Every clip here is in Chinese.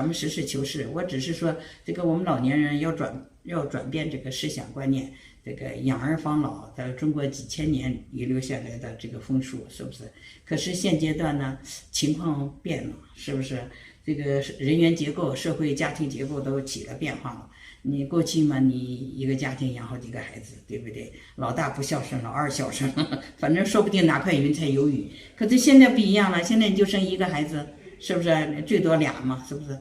咱们实事求是，我只是说这个我们老年人要转变这个思想观念，这个养儿防老，在中国几千年遗留下来的这个风俗，是不是？可是现阶段呢，情况变了，是不是？这个人员结构、社会家庭结构都起了变化了。你过去嘛，你一个家庭养好几个孩子，对不对？老大不孝顺，老二孝顺，反正说不定哪块云彩有雨。可是现在不一样了，现在你就生一个孩子，是不是？最多俩嘛，是不是？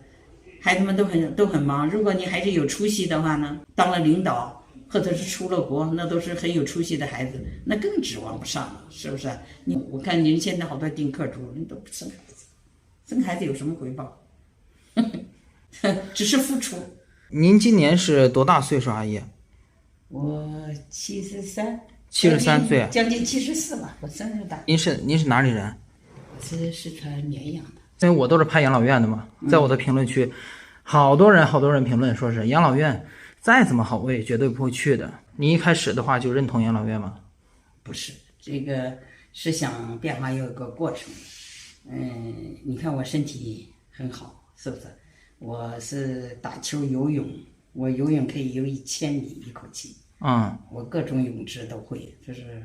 孩子们都很忙。如果你还是有出息的话呢，当了领导或者是出了国，那都是很有出息的孩子，那更指望不上了，是不是？我看您现在好多丁克主，你都不生孩子，生孩子有什么回报？只是付出。您今年是多大岁数，阿姨？我73， 73岁，将近74吧，我生日大。您是哪里人？我是四川绵阳的。因为我都是拍养老院的嘛，在我的评论区，好多人评论说是养老院再怎么好，我也绝对不会去的。你一开始的话就认同养老院吗？不是，这个思想变化要有个过程。你看我身体很好，是不是？我是打球、游泳，我游泳可以游1000米一口气。我各种泳姿都会，就是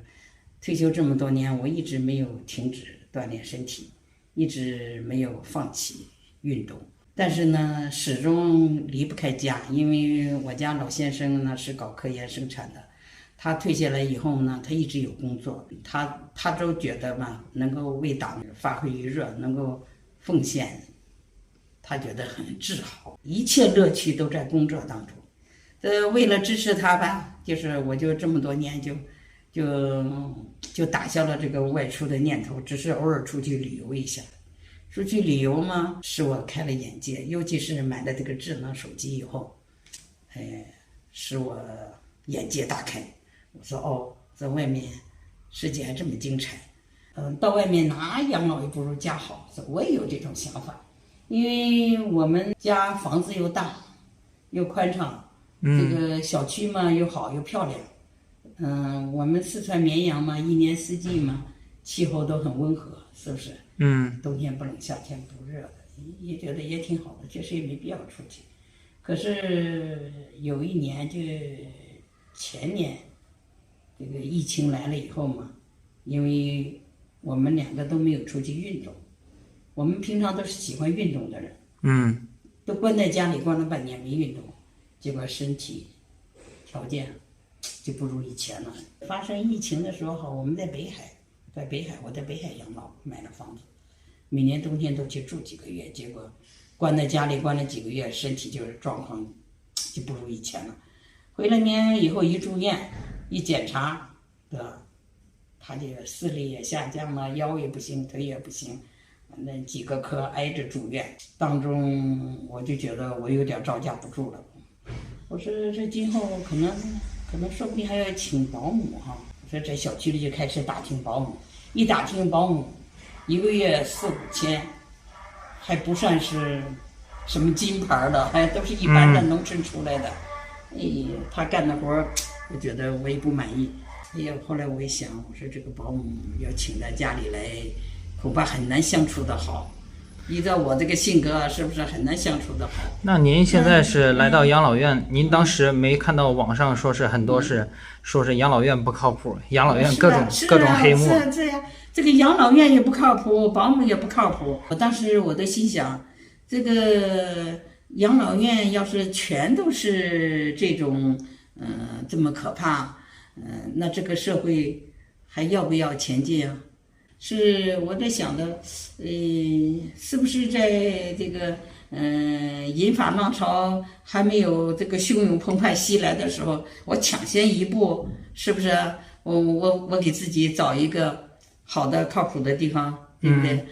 退休这么多年，我一直没有停止锻炼身体，一直没有放弃运动。但是呢，始终离不开家，因为我家老先生呢是搞科研生产的，他退下来以后呢，他一直有工作，他都觉得嘛，能够为党发挥余热，能够奉献，他觉得很自豪，一切乐趣都在工作当中。为了支持他吧，就是我就这么多年就打消了这个外出的念头，只是偶尔出去旅游一下。出去旅游嘛，使我开了眼界，尤其是买了这个智能手机以后，使我眼界大开。我说在外面世界还这么精彩，到外面哪养老也不如家好。我也有这种想法，因为我们家房子又大又宽敞，这个小区嘛又好又漂亮。我们四川绵阳嘛，一年四季嘛，气候都很温和，是不是？冬天不冷，夏天不热的，也觉得也挺好的，确实也没必要出去。可是有一年，就前年，这个疫情来了以后嘛，因为我们两个都没有出去运动，我们平常都是喜欢运动的人，都关在家里关了半年没运动，结果身体条件就不如以前了。发生疫情的时候，我们在北海，我在北海养老，买了房子，每年冬天都去住几个月，结果关在家里关了几个月，身体就是状况就不如以前了。回来年以后一住院一检查，他这个视力也下降了，腰也不行，腿也不行，那几个科挨着住院，当中我就觉得我有点招架不住了。我说这今后可能说不定还要请保姆哈。我说在小区里就开始打听保姆，一打听保姆，一个月4、5千，还不算是什么金牌的，还都是一般的农村出来的。他干的活我觉得我也不满意。后来我一想，我说这个保姆要请到家里来，恐怕很难相处的好。依照我这个性格，是不是很难相处的好？那您现在是来到养老院，您当时没看到网上说是很多说是养老院不靠谱，养老院各种黑幕。这个养老院也不靠谱，保姆也不靠谱。当时我都心想，这个养老院要是全都是这种这么可怕，那这个社会还要不要前进啊？是我在想的，是不是在这个银发浪潮还没有这个汹涌澎湃袭来的时候，我抢先一步，是不是？我给自己找一个好的靠谱的地方，对不对？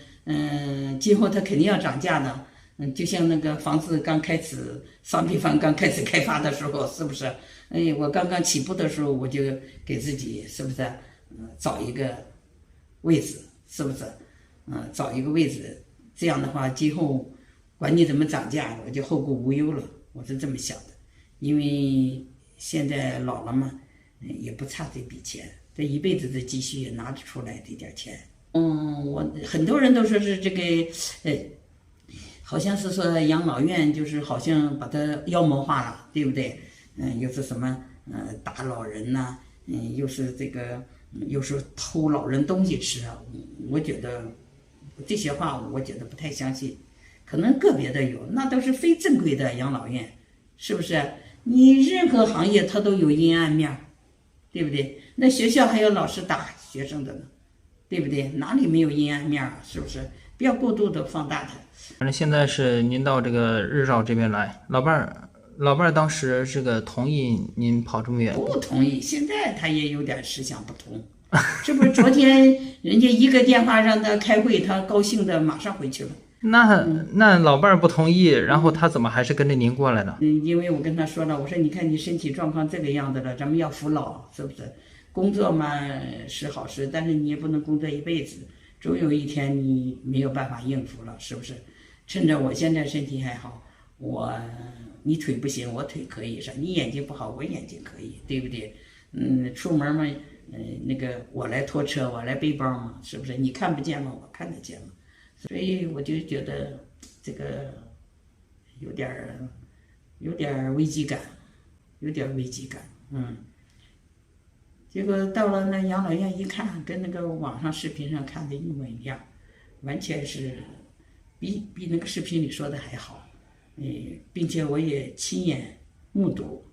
今后它肯定要涨价的。就像那个房子刚开始，商品房刚开始开发的时候，是不是？我刚刚起步的时候，我就给自己是不是找一个位置，是不是？找一个位置，这样的话，今后管你怎么涨价，我就后顾无忧了。我是这么想的，因为现在老了嘛，也不差这笔钱，这一辈子的积蓄也拿得出来这点钱。我很多人都说是这个，好像是说养老院就是好像把它妖魔化了，对不对？又是什么打老人呐、又是这个又是偷老人东西吃啊。我觉得这些话我觉得不太相信，可能个别的有，那都是非正规的养老院，是不是？你任何行业它都有阴暗面，对不对？那学校还有老师打学生的呢，对不对？哪里没有阴暗面啊？是不是？不要过度的放大它。反正现在是您到这个日照这边来，老伴儿当时这个同意您跑这么远？不同意，现在他也有点思想不同。这不是昨天人家一个电话让他开会，他高兴的马上回去了。那老伴儿不同意，然后他怎么还是跟着您过来的？因为我跟他说了，我说你看你身体状况这个样子了，咱们要服老，是不是？工作嘛是好事，但是你也不能工作一辈子，总有一天你没有办法应付了，是不是？趁着我现在身体还好，你腿不行，我腿可以是吧？你眼睛不好，我眼睛可以，对不对？出门嘛，那个我来拖车，我来背包嘛，是不是？你看不见嘛，我看得见嘛。所以我就觉得这个有点危机感，结果到了那养老院一看，跟那个网上视频上看的一模一样，完全是比那个视频里说的还好，并且我也亲眼目睹，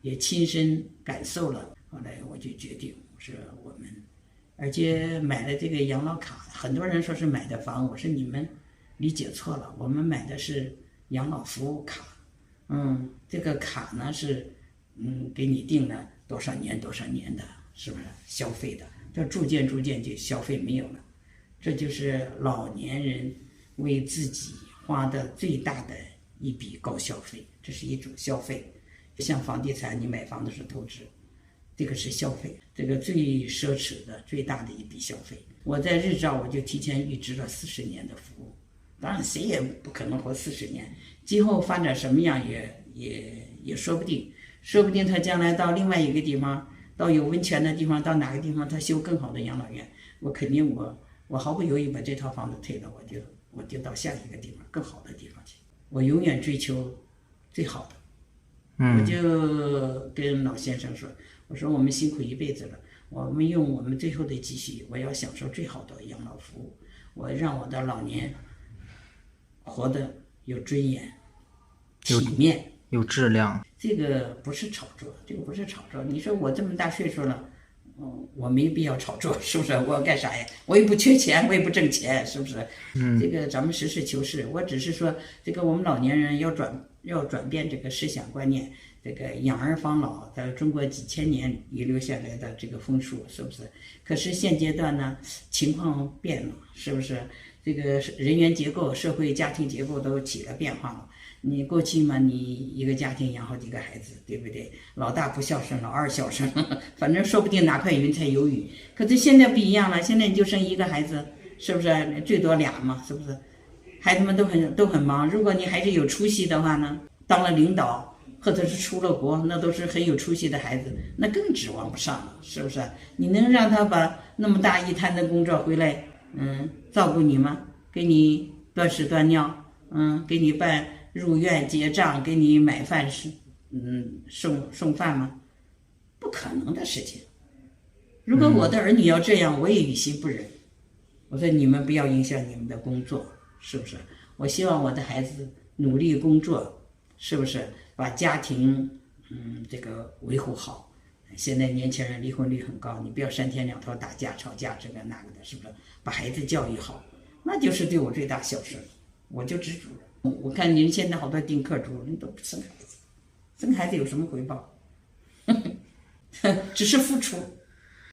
也亲身感受了。后来我就决定，说我们。而且买了这个养老卡，很多人说是买的房，我说你们理解错了，我们买的是养老服务卡。这个卡呢是给你定了多少年的，是不是消费的？这逐渐就消费没有了，这就是老年人为自己花的最大的一笔高消费，这是一种消费。像房地产，你买房子是投资。这个是消费，这个最奢侈的、最大的一笔消费。我在日照我就提前预支了40年的服务，当然谁也不可能活40年，今后发展什么样也说不定，他将来到另外一个地方，到有温泉的地方，到哪个地方他修更好的养老院，我肯定我毫不犹豫把这套房子退了，我就到下一个地方更好的地方去，我永远追求最好的。我就跟老先生说，我说我们辛苦一辈子了，我们用我们最后的积蓄，我要享受最好的养老服务，我让我的老年活得有尊严、体面、有质量。这个不是炒作，你说我这么大岁数了，我没必要炒作，是不是？我干啥呀？我也不缺钱，我也不挣钱，是不是？这个咱们实事求是。我只是说，这个我们老年人要转变这个思想观念，这个养儿防老，在中国几千年遗留下来的这个风俗，是不是？可是现阶段呢，情况变了，是不是？这个人员结构、社会家庭结构都起了变化了。你过去嘛，你一个家庭养好几个孩子，对不对？老大不孝顺，老二孝顺，反正说不定哪块云彩有雨。可是现在不一样了，现在你就生一个孩子，是不是？最多俩嘛，是不是？孩子们都很忙。如果你还是有出息的话呢，当了领导或者是出了国，那都是很有出息的孩子，那更指望不上了，是不是？你能让他把那么大一摊的工作回来，照顾你吗？给你端屎端尿，给你办入院结账，给你买饭送饭吗？不可能的事情。如果我的儿女要这样，我也于心不忍。我说你们不要影响你们的工作，是不是？我希望我的孩子努力工作，是不是？把家庭这个维护好。现在年轻人离婚率很高，你不要3天2头打架吵架这个那个的，是不是？把孩子教育好，那就是对我最大孝顺。我就知足了。我看您现在好多丁克主，人都不生孩子，生孩子有什么回报？只是付出。